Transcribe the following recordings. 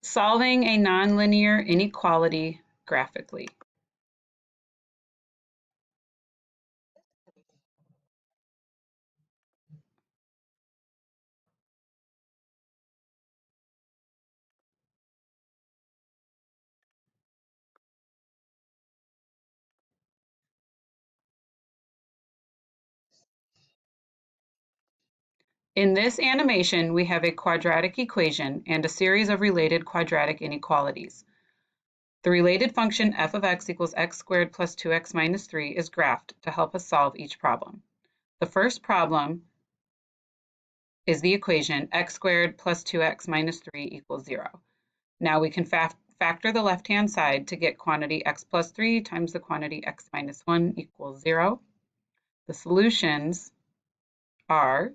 Solving a nonlinear inequality graphically. In this animation, we have a quadratic equation and a series of related quadratic inequalities. The related function f of x equals x squared plus 2x minus 3 is graphed to help us solve each problem. The first problem is the equation x squared plus 2x minus 3 equals 0. Now we can factor the left-hand side to get quantity x plus 3 times the quantity x minus 1 equals 0. The solutions are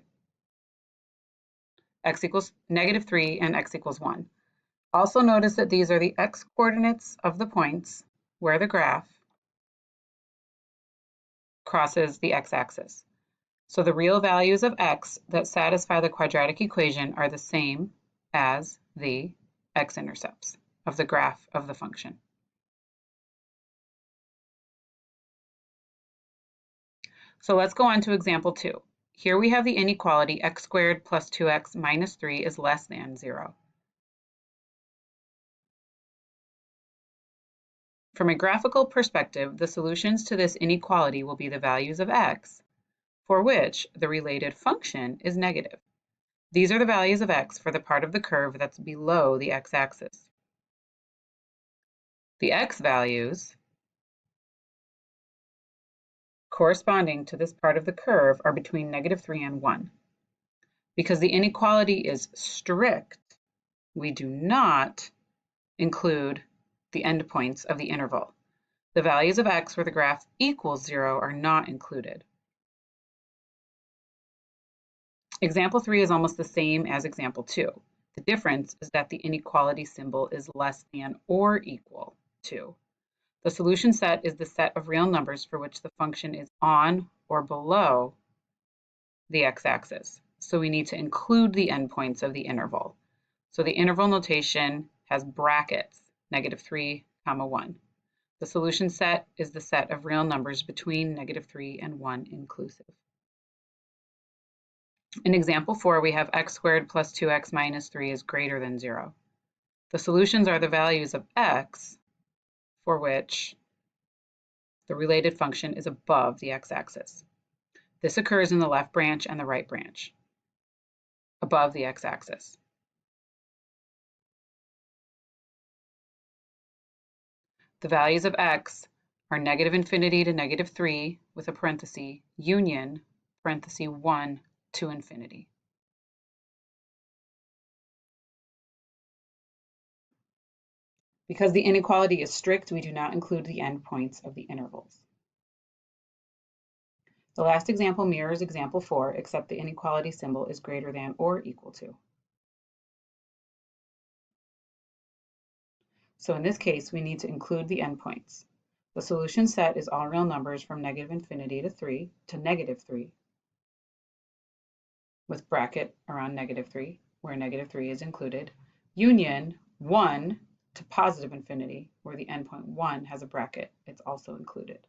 x equals negative 3 and x equals 1. Also notice that these are the x coordinates of the points where the graph crosses the x-axis. So the real values of x that satisfy the quadratic equation are the same as the x-intercepts of the graph of the function. So let's go on to example 2. Here we have the inequality x squared plus 2x minus 3 is less than 0. From a graphical perspective, the solutions to this inequality will be the values of x, for which the related function is negative. These are the values of x for the part of the curve that's below the x-axis. The x values corresponding to this part of the curve are between negative 3 and 1. Because the inequality is strict, we do not include the endpoints of the interval. The values of x where the graph equals 0 are not included. Example 3 is almost the same as example 2. The difference is that the inequality symbol is less than or equal to. The solution set is the set of real numbers for which the function is on or below the x-axis. So we need to include the endpoints of the interval. So the interval notation has brackets, negative 3, 1. The solution set is the set of real numbers between negative 3 and 1 inclusive. In example 4, we have x squared plus 2x minus 3 is greater than 0. The solutions are the values of x for which the related function is above the x-axis. This occurs in the left branch and the right branch, above the x-axis. The values of x are negative infinity to negative 3 with a parenthesis, union, parenthesis 1 to infinity. Because the inequality is strict, we do not include the endpoints of the intervals. The last example mirrors example 4, except the inequality symbol is greater than or equal to. So in this case, we need to include the endpoints. The solution set is all real numbers from negative infinity to 3 to negative 3, with bracket around negative 3, where negative 3 is included, union 1 to positive infinity, where the endpoint 1 has a bracket, it's also included.